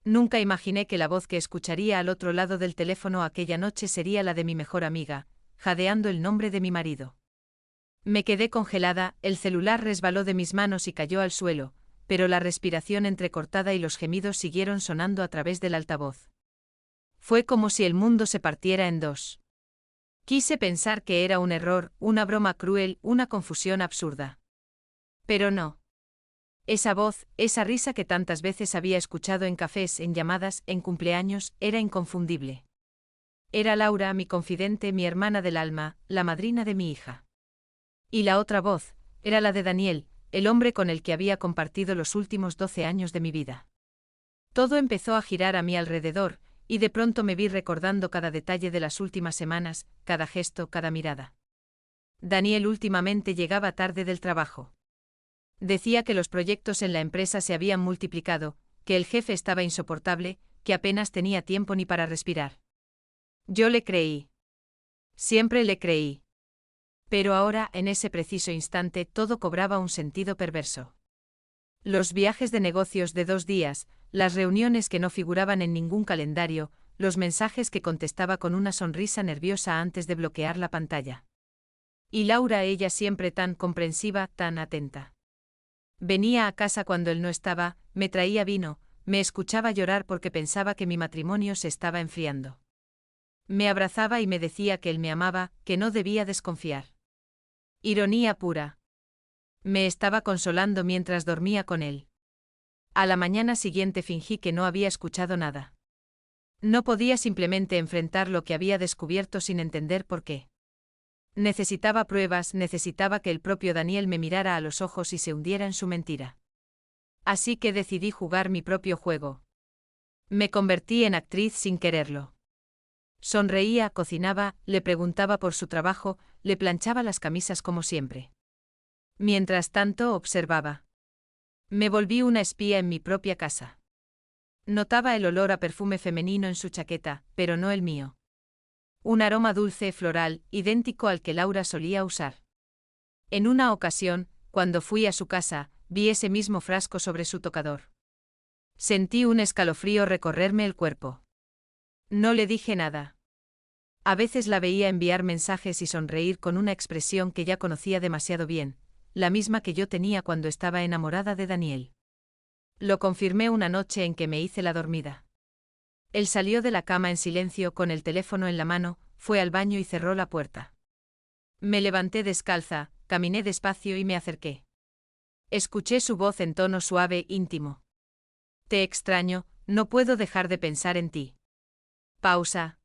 Nunca imaginé que la voz que escucharía al otro lado del teléfono aquella noche sería la de mi mejor amiga, jadeando el nombre de mi marido. Me quedé congelada, el celular resbaló de mis manos y cayó al suelo, pero la respiración entrecortada y los gemidos siguieron sonando a través del altavoz. Fue como si el mundo se partiera en dos. Quise pensar que era un error, una broma cruel, una confusión absurda. Pero no. Esa voz, esa risa que tantas veces había escuchado en cafés, en llamadas, en cumpleaños, era inconfundible. Era Laura, mi confidente, mi hermana del alma, la madrina de mi hija. Y la otra voz, era la de Daniel, el hombre con el que había compartido los últimos 12 años de mi vida. Todo empezó a girar a mi alrededor, y de pronto me vi recordando cada detalle de las últimas semanas, cada gesto, cada mirada. Daniel últimamente llegaba tarde del trabajo. Decía que los proyectos en la empresa se habían multiplicado, que el jefe estaba insoportable, que apenas tenía tiempo ni para respirar. Yo le creí. Siempre le creí. Pero ahora, en ese preciso instante, todo cobraba un sentido perverso. Los viajes de negocios de 2 días, las reuniones que no figuraban en ningún calendario, los mensajes que contestaba con una sonrisa nerviosa antes de bloquear la pantalla. Y Laura, ella siempre tan comprensiva, tan atenta. Venía a casa cuando él no estaba, me traía vino, me escuchaba llorar porque pensaba que mi matrimonio se estaba enfriando. Me abrazaba y me decía que él me amaba, que no debía desconfiar. Ironía pura. Me estaba consolando mientras dormía con él. A la mañana siguiente fingí que no había escuchado nada. No podía simplemente enfrentar lo que había descubierto sin entender por qué. Necesitaba pruebas, necesitaba que el propio Daniel me mirara a los ojos y se hundiera en su mentira. Así que decidí jugar mi propio juego. Me convertí en actriz sin quererlo. Sonreía, cocinaba, le preguntaba por su trabajo, le planchaba las camisas como siempre. Mientras tanto observaba. Me volví una espía en mi propia casa. Notaba el olor a perfume femenino en su chaqueta, pero no el mío. Un aroma dulce, floral, idéntico al que Laura solía usar. En una ocasión, cuando fui a su casa, vi ese mismo frasco sobre su tocador. Sentí un escalofrío recorrerme el cuerpo. No le dije nada. A veces la veía enviar mensajes y sonreír con una expresión que ya conocía demasiado bien, la misma que yo tenía cuando estaba enamorada de Daniel. Lo confirmé una noche en que me hice la dormida. Él salió de la cama en silencio con el teléfono en la mano, fue al baño y cerró la puerta. Me levanté descalza, caminé despacio y me acerqué. Escuché su voz en tono suave, íntimo. Te extraño, no puedo dejar de pensar en ti. Pausa.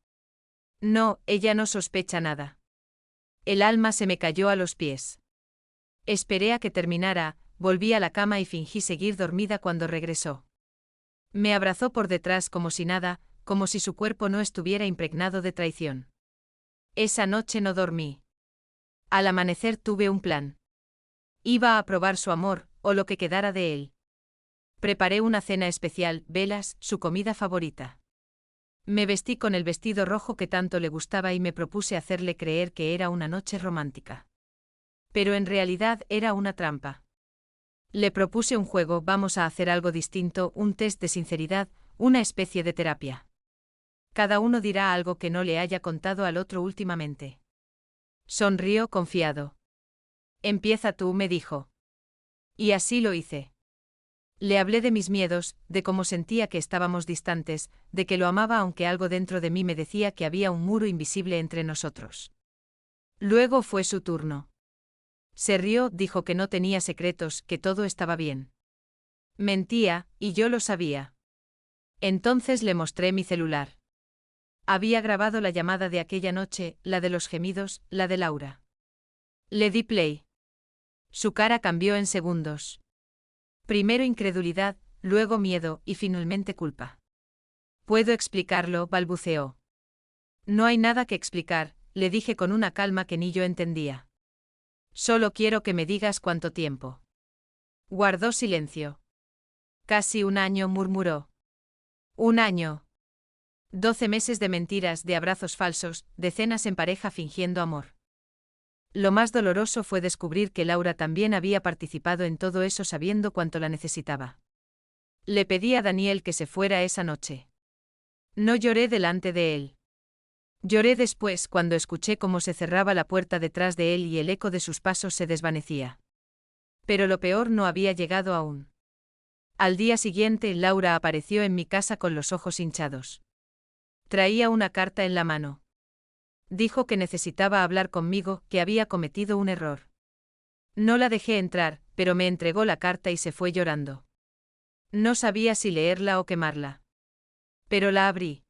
No, ella no sospecha nada. El alma se me cayó a los pies. Esperé a que terminara, volví a la cama y fingí seguir dormida cuando regresó. Me abrazó por detrás como si nada, como si su cuerpo no estuviera impregnado de traición. Esa noche no dormí. Al amanecer tuve un plan. Iba a probar su amor, o lo que quedara de él. Preparé una cena especial, velas, su comida favorita. Me vestí con el vestido rojo que tanto le gustaba y me propuse hacerle creer que era una noche romántica. Pero en realidad era una trampa. Le propuse un juego, vamos a hacer algo distinto, un test de sinceridad, una especie de terapia. Cada uno dirá algo que no le haya contado al otro últimamente. Sonrió confiado. Empieza tú, me dijo. Y así lo hice. Le hablé de mis miedos, de cómo sentía que estábamos distantes, de que lo amaba aunque algo dentro de mí me decía que había un muro invisible entre nosotros. Luego fue su turno. Se rió, dijo que no tenía secretos, que todo estaba bien. Mentía, y yo lo sabía. Entonces le mostré mi celular. Había grabado la llamada de aquella noche, la de los gemidos, la de Laura. Le di play. Su cara cambió en segundos. Primero incredulidad, luego miedo y finalmente culpa. Puedo explicarlo, balbuceó. No hay nada que explicar, le dije con una calma que ni yo entendía. Solo quiero que me digas cuánto tiempo. Guardó silencio. Casi 1 año, murmuró. 1 año. 12 meses de mentiras, de abrazos falsos, de cenas en pareja fingiendo amor. Lo más doloroso fue descubrir que Laura también había participado en todo eso sabiendo cuánto la necesitaba. Le pedí a Daniel que se fuera esa noche. No lloré delante de él. Lloré después cuando escuché cómo se cerraba la puerta detrás de él y el eco de sus pasos se desvanecía. Pero lo peor no había llegado aún. Al día siguiente, Laura apareció en mi casa con los ojos hinchados. Traía una carta en la mano. Dijo que necesitaba hablar conmigo, que había cometido un error. No la dejé entrar, pero me entregó la carta y se fue llorando. No sabía si leerla o quemarla. Pero la abrí.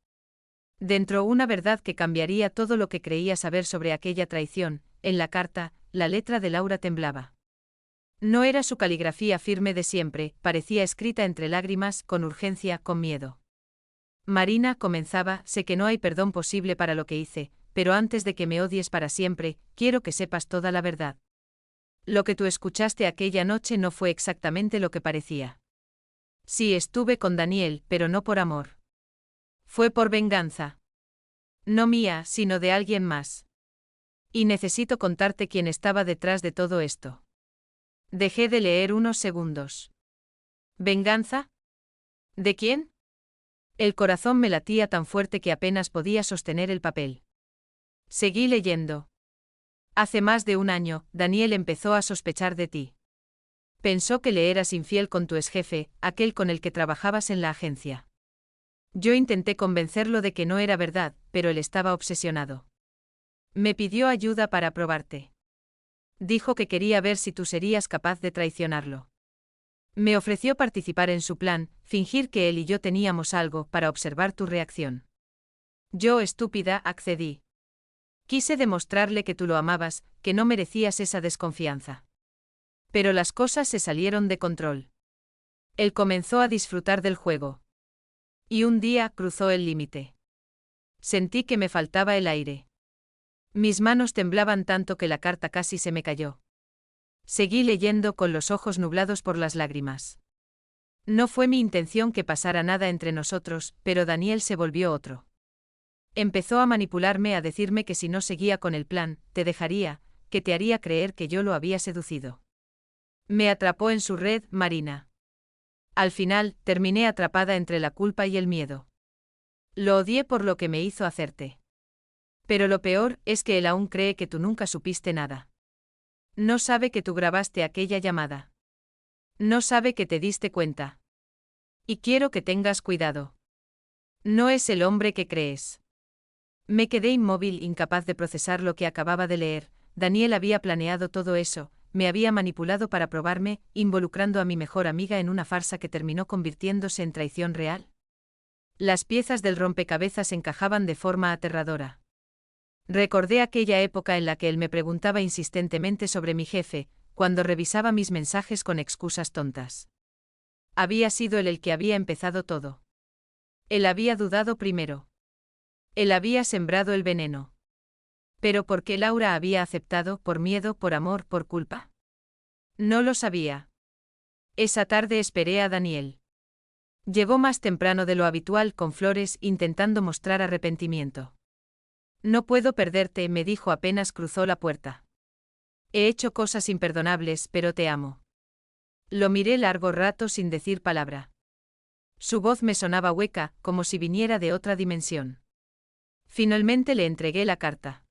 Dentro una verdad que cambiaría todo lo que creía saber sobre aquella traición. En la carta, la letra de Laura temblaba. No era su caligrafía firme de siempre, parecía escrita entre lágrimas, con urgencia, con miedo. Marina, comenzaba, sé que no hay perdón posible para lo que hice, pero antes de que me odies para siempre, quiero que sepas toda la verdad. Lo que tú escuchaste aquella noche no fue exactamente lo que parecía. Sí, estuve con Daniel, pero no por amor. Fue por venganza. No mía, sino de alguien más. Y necesito contarte quién estaba detrás de todo esto. Dejé de leer unos segundos. ¿Venganza? ¿De quién? El corazón me latía tan fuerte que apenas podía sostener el papel. Seguí leyendo. Hace más de un año, Daniel empezó a sospechar de ti. Pensó que le eras infiel con tu exjefe, aquel con el que trabajabas en la agencia. Yo intenté convencerlo de que no era verdad, pero él estaba obsesionado. Me pidió ayuda para probarte. Dijo que quería ver si tú serías capaz de traicionarlo. Me ofreció participar en su plan, fingir que él y yo teníamos algo para observar tu reacción. Yo, estúpida, accedí. Quise demostrarle que tú lo amabas, que no merecías esa desconfianza. Pero las cosas se salieron de control. Él comenzó a disfrutar del juego. Y un día cruzó el límite. Sentí que me faltaba el aire. Mis manos temblaban tanto que la carta casi se me cayó. Seguí leyendo con los ojos nublados por las lágrimas. No fue mi intención que pasara nada entre nosotros, pero Daniel se volvió otro. Empezó a manipularme, a decirme que si no seguía con el plan, te dejaría, que te haría creer que yo lo había seducido. Me atrapó en su red, Marina. Al final, terminé atrapada entre la culpa y el miedo. Lo odié por lo que me hizo hacerte. Pero lo peor es que él aún cree que tú nunca supiste nada. No sabe que tú grabaste aquella llamada. No sabe que te diste cuenta. Y quiero que tengas cuidado. No es el hombre que crees. Me quedé inmóvil, incapaz de procesar lo que acababa de leer. Daniel había planeado todo eso, me había manipulado para probarme, involucrando a mi mejor amiga en una farsa que terminó convirtiéndose en traición real. Las piezas del rompecabezas encajaban de forma aterradora. Recordé aquella época en la que él me preguntaba insistentemente sobre mi jefe, cuando revisaba mis mensajes con excusas tontas. Había sido él el que había empezado todo. Él había dudado primero. Él había sembrado el veneno. ¿Pero por qué Laura había aceptado? ¿Por miedo, por amor, por culpa? No lo sabía. Esa tarde esperé a Daniel. Llegó más temprano de lo habitual con flores, intentando mostrar arrepentimiento. No puedo perderte, me dijo apenas cruzó la puerta. He hecho cosas imperdonables, pero te amo. Lo miré largo rato sin decir palabra. Su voz me sonaba hueca, como si viniera de otra dimensión. Finalmente le entregué la carta.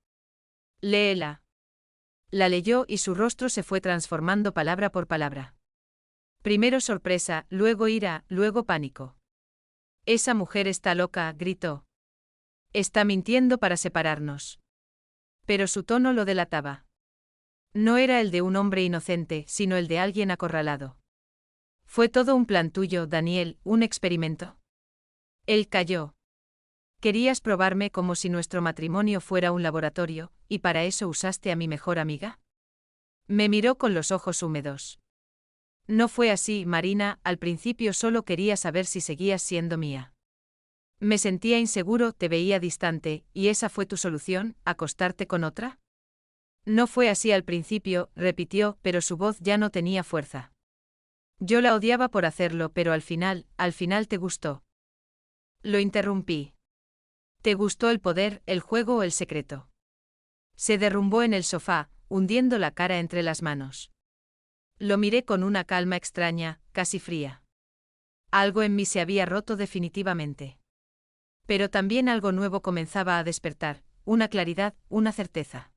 Léela. La leyó y su rostro se fue transformando palabra por palabra. Primero sorpresa, luego ira, luego pánico. Esa mujer está loca, gritó. Está mintiendo para separarnos. Pero su tono lo delataba. No era el de un hombre inocente, sino el de alguien acorralado. Fue todo un plan tuyo, Daniel, un experimento. Él calló. Querías probarme como si nuestro matrimonio fuera un laboratorio, y para eso usaste a mi mejor amiga. Me miró con los ojos húmedos. No fue así, Marina, al principio solo quería saber si seguías siendo mía. Me sentía inseguro, te veía distante, ¿y esa fue tu solución, acostarte con otra? No fue así al principio, repitió, pero su voz ya no tenía fuerza. Yo la odiaba por hacerlo, pero al final te gustó. Lo interrumpí. ¿Te gustó el poder, el juego o el secreto? Se derrumbó en el sofá, hundiendo la cara entre las manos. Lo miré con una calma extraña, casi fría. Algo en mí se había roto definitivamente. Pero también algo nuevo comenzaba a despertar, una claridad, una certeza.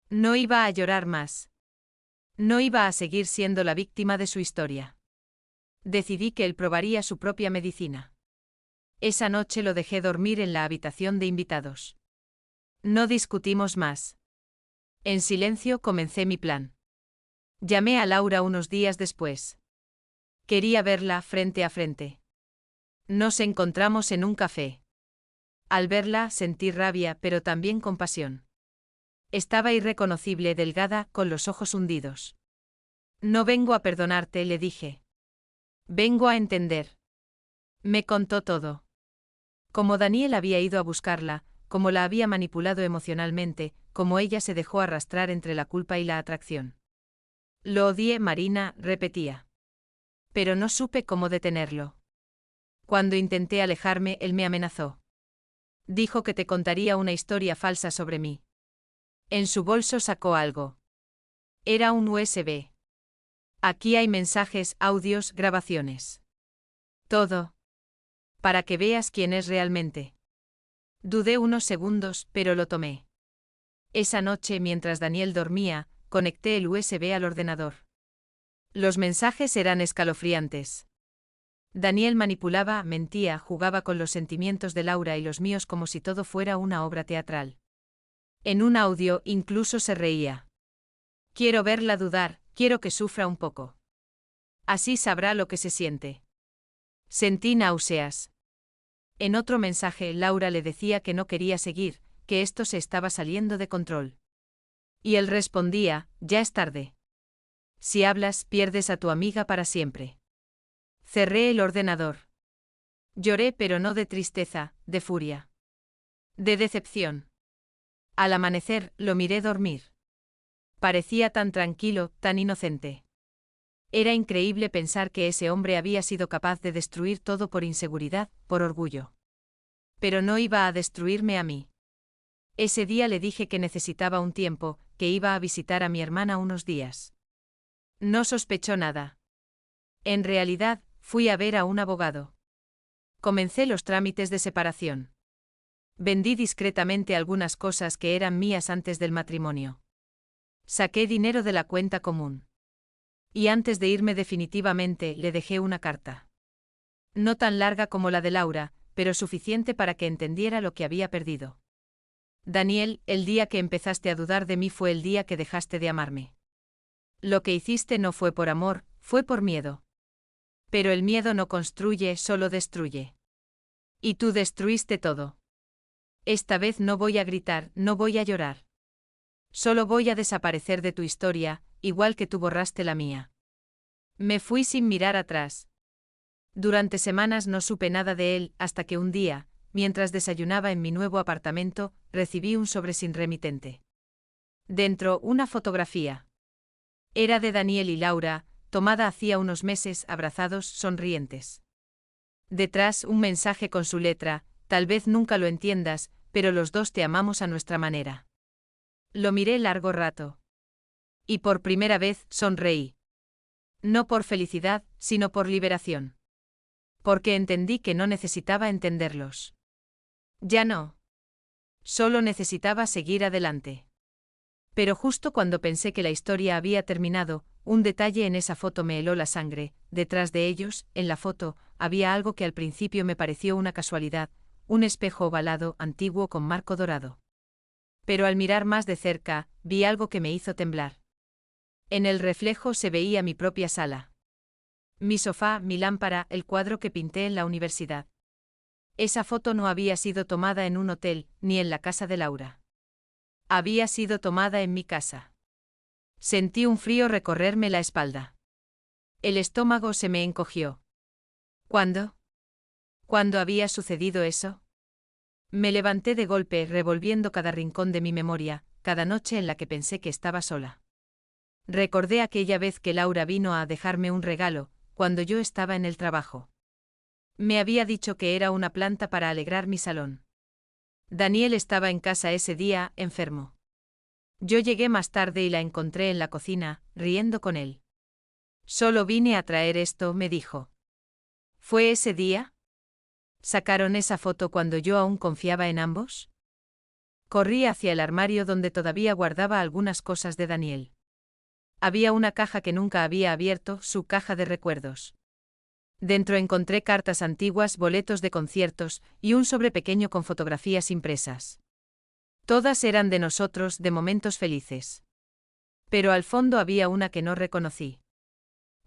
No iba a llorar más. No iba a seguir siendo la víctima de su historia. Decidí que él probaría su propia medicina. Esa noche lo dejé dormir en la habitación de invitados. No discutimos más. En silencio comencé mi plan. Llamé a Laura unos días después. Quería verla frente a frente. Nos encontramos en un café. Al verla sentí rabia pero también compasión. Estaba irreconocible, delgada, con los ojos hundidos. No vengo a perdonarte, le dije. Vengo a entender. Me contó todo. Cómo Daniel había ido a buscarla, cómo la había manipulado emocionalmente, cómo ella se dejó arrastrar entre la culpa y la atracción. Lo odié, Marina, repetía. Pero no supe cómo detenerlo. Cuando intenté alejarme, él me amenazó. Dijo que te contaría una historia falsa sobre mí. En su bolso sacó algo. Era un USB. Aquí hay mensajes, audios, grabaciones. Todo. Para que veas quién es realmente. Dudé unos segundos, pero lo tomé. Esa noche, mientras Daniel dormía, conecté el USB al ordenador. Los mensajes eran escalofriantes. Daniel manipulaba, mentía, jugaba con los sentimientos de Laura y los míos como si todo fuera una obra teatral. En un audio incluso se reía. Quiero verla dudar, quiero que sufra un poco. Así sabrá lo que se siente. Sentí náuseas. En otro mensaje, Laura le decía que no quería seguir, que esto se estaba saliendo de control. Y él respondía, ya es tarde. Si hablas, pierdes a tu amiga para siempre. Cerré el ordenador. Lloré, pero no de tristeza, de furia. De decepción. Al amanecer, lo miré dormir. Parecía tan tranquilo, tan inocente. Era increíble pensar que ese hombre había sido capaz de destruir todo por inseguridad, por orgullo. Pero no iba a destruirme a mí. Ese día le dije que necesitaba un tiempo, que iba a visitar a mi hermana unos días. No sospechó nada. En realidad, fui a ver a un abogado. Comencé los trámites de separación. Vendí discretamente algunas cosas que eran mías antes del matrimonio. Saqué dinero de la cuenta común. Y antes de irme definitivamente, le dejé una carta. No tan larga como la de Laura, pero suficiente para que entendiera lo que había perdido. Daniel, el día que empezaste a dudar de mí fue el día que dejaste de amarme. Lo que hiciste no fue por amor, fue por miedo. Pero el miedo no construye, solo destruye. Y tú destruiste todo. Esta vez no voy a gritar, no voy a llorar. Solo voy a desaparecer de tu historia, igual que tú borraste la mía. Me fui sin mirar atrás. Durante semanas no supe nada de él, hasta que un día, mientras desayunaba en mi nuevo apartamento, recibí un sobre sin remitente. Dentro, una fotografía. Era de Daniel y Laura, tomada hacía unos meses, abrazados, sonrientes. Detrás, un mensaje con su letra: tal vez nunca lo entiendas, pero los dos te amamos a nuestra manera. Lo miré largo rato. Y por primera vez, sonreí. No por felicidad, sino por liberación. Porque entendí que no necesitaba entenderlos. Ya no. Solo necesitaba seguir adelante. Pero justo cuando pensé que la historia había terminado, un detalle en esa foto me heló la sangre. Detrás de ellos, en la foto, había algo que al principio me pareció una casualidad, un espejo ovalado, antiguo con marco dorado. Pero al mirar más de cerca, vi algo que me hizo temblar. En el reflejo se veía mi propia sala. Mi sofá, mi lámpara, el cuadro que pinté en la universidad. Esa foto no había sido tomada en un hotel, ni en la casa de Laura. Había sido tomada en mi casa. Sentí un frío recorrerme la espalda. El estómago se me encogió. ¿Cuándo? ¿Cuándo había sucedido eso? Me levanté de golpe, revolviendo cada rincón de mi memoria, cada noche en la que pensé que estaba sola. Recordé aquella vez que Laura vino a dejarme un regalo, cuando yo estaba en el trabajo. Me había dicho que era una planta para alegrar mi salón. Daniel estaba en casa ese día, enfermo. Yo llegué más tarde y la encontré en la cocina, riendo con él. Solo vine a traer esto, me dijo. ¿Fue ese día? ¿Sacaron esa foto cuando yo aún confiaba en ambos? Corrí hacia el armario donde todavía guardaba algunas cosas de Daniel. Había una caja que nunca había abierto, su caja de recuerdos. Dentro encontré cartas antiguas, boletos de conciertos y un sobre pequeño con fotografías impresas. Todas eran de nosotros, de momentos felices. Pero al fondo había una que no reconocí.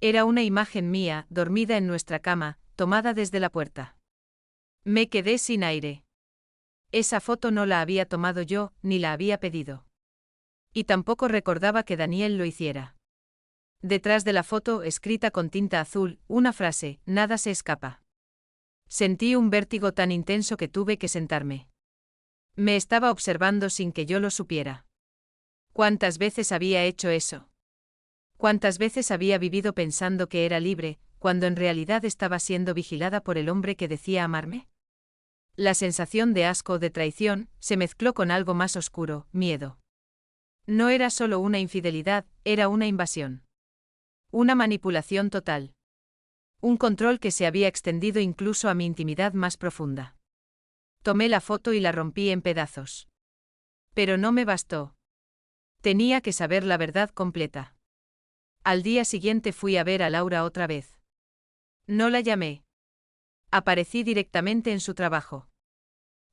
Era una imagen mía, dormida en nuestra cama, tomada desde la puerta. Me quedé sin aire. Esa foto no la había tomado yo, ni la había pedido. Y tampoco recordaba que Daniel lo hiciera. Detrás de la foto, escrita con tinta azul, una frase: nada se escapa. Sentí un vértigo tan intenso que tuve que sentarme. Me estaba observando sin que yo lo supiera. ¿Cuántas veces había hecho eso? ¿Cuántas veces había vivido pensando que era libre, cuando en realidad estaba siendo vigilada por el hombre que decía amarme? La sensación de asco o de traición se mezcló con algo más oscuro, miedo. No era solo una infidelidad, era una invasión. Una manipulación total. Un control que se había extendido incluso a mi intimidad más profunda. Tomé la foto y la rompí en pedazos. Pero no me bastó. Tenía que saber la verdad completa. Al día siguiente fui a ver a Laura otra vez. No la llamé. Aparecí directamente en su trabajo.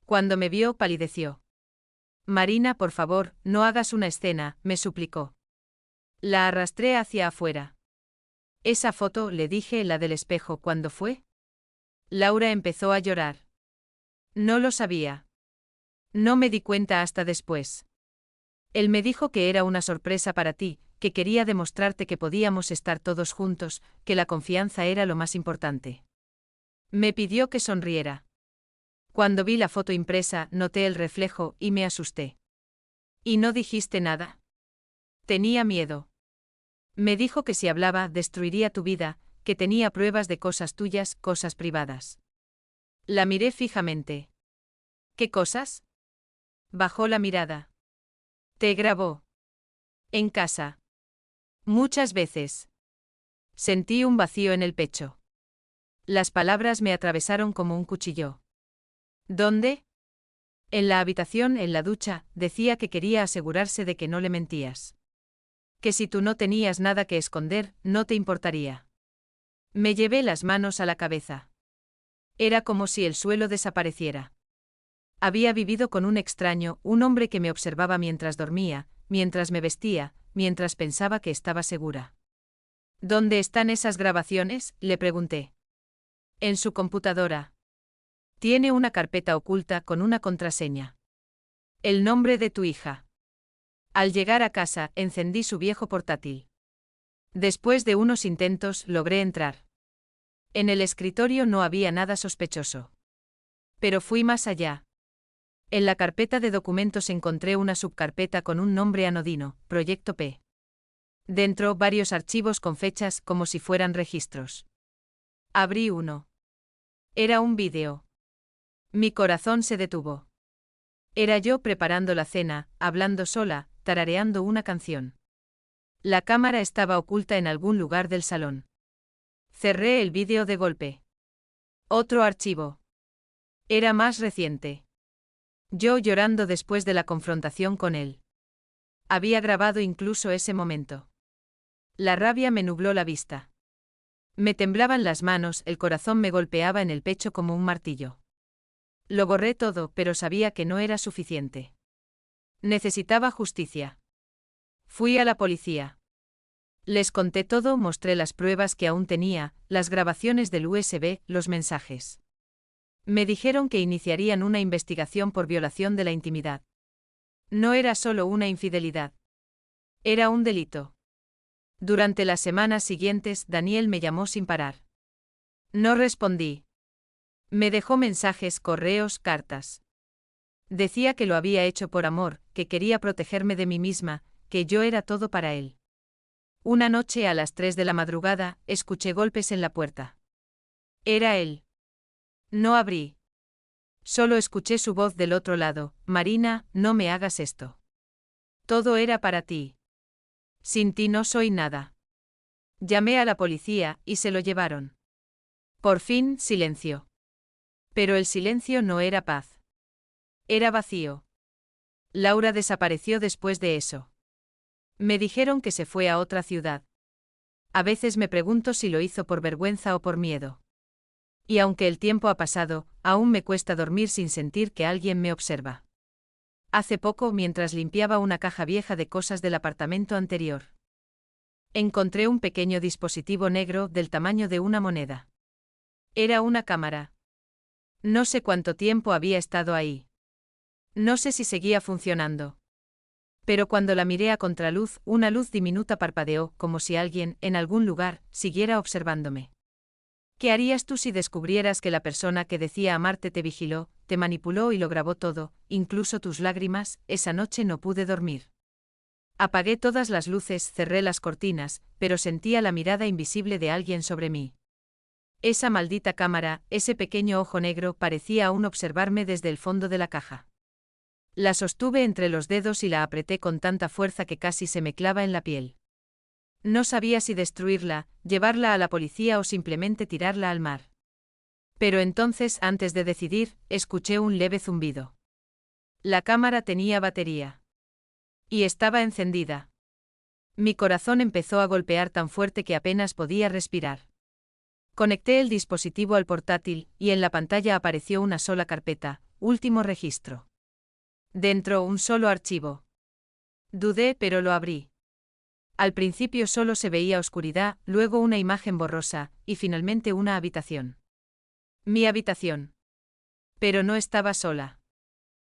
Cuando me vio, palideció. Marina, por favor, no hagas una escena, me suplicó. La arrastré hacia afuera. Esa foto, le dije, la del espejo, ¿cuándo fue? Laura empezó a llorar. No lo sabía. No me di cuenta hasta después. Él me dijo que era una sorpresa para ti, que quería demostrarte que podíamos estar todos juntos, que la confianza era lo más importante. Me pidió que sonriera. Cuando vi la foto impresa, noté el reflejo y me asusté. ¿Y no dijiste nada? Tenía miedo. Me dijo que si hablaba, destruiría tu vida, que tenía pruebas de cosas tuyas, cosas privadas. La miré fijamente. ¿Qué cosas? Bajó la mirada. Te grabó. En casa. Muchas veces. Sentí un vacío en el pecho. Las palabras me atravesaron como un cuchillo. ¿Dónde? En la habitación, en la ducha, decía que quería asegurarse de que no le mentías. Que si tú no tenías nada que esconder, no te importaría. Me llevé las manos a la cabeza. Era como si el suelo desapareciera. Había vivido con un extraño, un hombre que me observaba mientras dormía, mientras me vestía, mientras pensaba que estaba segura. ¿Dónde están esas grabaciones?, le pregunté. En su computadora. Tiene una carpeta oculta con una contraseña. El nombre de tu hija. Al llegar a casa, encendí su viejo portátil. Después de unos intentos, logré entrar. En el escritorio no había nada sospechoso. Pero fui más allá. En la carpeta de documentos encontré una subcarpeta con un nombre anodino, Proyecto P. Dentro, varios archivos con fechas como si fueran registros. Abrí uno. Era un vídeo. Mi corazón se detuvo. Era yo preparando la cena, hablando sola, tarareando una canción. La cámara estaba oculta en algún lugar del salón. Cerré el vídeo de golpe. Otro archivo. Era más reciente. Yo llorando después de la confrontación con él. Había grabado incluso ese momento. La rabia me nubló la vista. Me temblaban las manos, el corazón me golpeaba en el pecho como un martillo. Lo borré todo, pero sabía que no era suficiente. Necesitaba justicia. Fui a la policía. Les conté todo, mostré las pruebas que aún tenía, las grabaciones del USB, los mensajes. Me dijeron que iniciarían una investigación por violación de la intimidad. No era solo una infidelidad. Era un delito. Durante las semanas siguientes, Daniel me llamó sin parar. No respondí. Me dejó mensajes, correos, cartas. Decía que lo había hecho por amor, que quería protegerme de mí misma, que yo era todo para él. Una noche a las 3 de la madrugada, escuché golpes en la puerta. Era él. No abrí. Solo escuché su voz del otro lado: Marina, no me hagas esto. Todo era para ti. Sin ti no soy nada. Llamé a la policía, y se lo llevaron. Por fin, silencio. Pero el silencio no era paz. Era vacío. Laura desapareció después de eso. Me dijeron que se fue a otra ciudad. A veces me pregunto si lo hizo por vergüenza o por miedo. Y aunque el tiempo ha pasado, aún me cuesta dormir sin sentir que alguien me observa. Hace poco, mientras limpiaba una caja vieja de cosas del apartamento anterior, encontré un pequeño dispositivo negro del tamaño de una moneda. Era una cámara. No sé cuánto tiempo había estado ahí. No sé si seguía funcionando. Pero cuando la miré a contraluz, una luz diminuta parpadeó, como si alguien, en algún lugar, siguiera observándome. ¿Qué harías tú si descubrieras que la persona que decía amarte te vigiló, te manipuló y lo grabó todo, incluso tus lágrimas? Esa noche no pude dormir. Apagué todas las luces, cerré las cortinas, pero sentía la mirada invisible de alguien sobre mí. Esa maldita cámara, ese pequeño ojo negro, parecía aún observarme desde el fondo de la caja. La sostuve entre los dedos y la apreté con tanta fuerza que casi se me clava en la piel. No sabía si destruirla, llevarla a la policía o simplemente tirarla al mar. Pero entonces, antes de decidir, escuché un leve zumbido. La cámara tenía batería. Y estaba encendida. Mi corazón empezó a golpear tan fuerte que apenas podía respirar. Conecté el dispositivo al portátil, y en la pantalla apareció una sola carpeta, último registro. Dentro un solo archivo. Dudé, pero lo abrí. Al principio solo se veía oscuridad, luego una imagen borrosa, y finalmente una habitación. Mi habitación. Pero no estaba sola.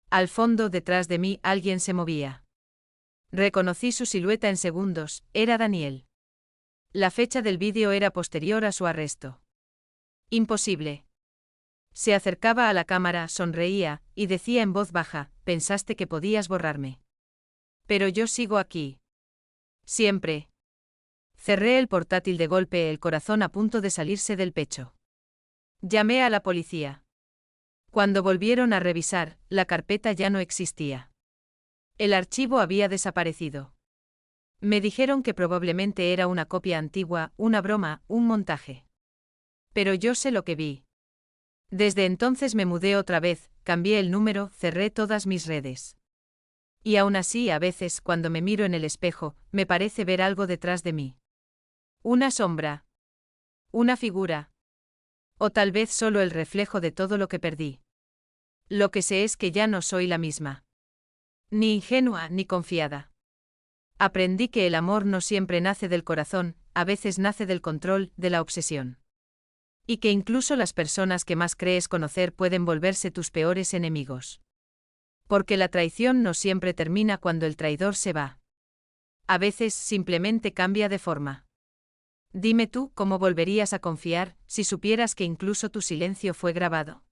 Al fondo, detrás de mí, alguien se movía. Reconocí su silueta en segundos, era Daniel. La fecha del vídeo era posterior a su arresto. Imposible. Se acercaba a la cámara, sonreía, y decía en voz baja, «Pensaste que podías borrarme. Pero yo sigo aquí. Siempre». Cerré el portátil de golpe, el corazón a punto de salirse del pecho. Llamé a la policía. Cuando volvieron a revisar, la carpeta ya no existía. El archivo había desaparecido. Me dijeron que probablemente era una copia antigua, una broma, un montaje. Pero yo sé lo que vi. Desde entonces me mudé otra vez, cambié el número, cerré todas mis redes. Y aún así, a veces, cuando me miro en el espejo, me parece ver algo detrás de mí. Una sombra. Una figura. O tal vez solo el reflejo de todo lo que perdí. Lo que sé es que ya no soy la misma. Ni ingenua ni confiada. Aprendí que el amor no siempre nace del corazón, a veces nace del control, de la obsesión. Y que incluso las personas que más crees conocer pueden volverse tus peores enemigos. Porque la traición no siempre termina cuando el traidor se va. A veces simplemente cambia de forma. Dime tú, ¿cómo volverías a confiar si supieras que incluso tu silencio fue grabado?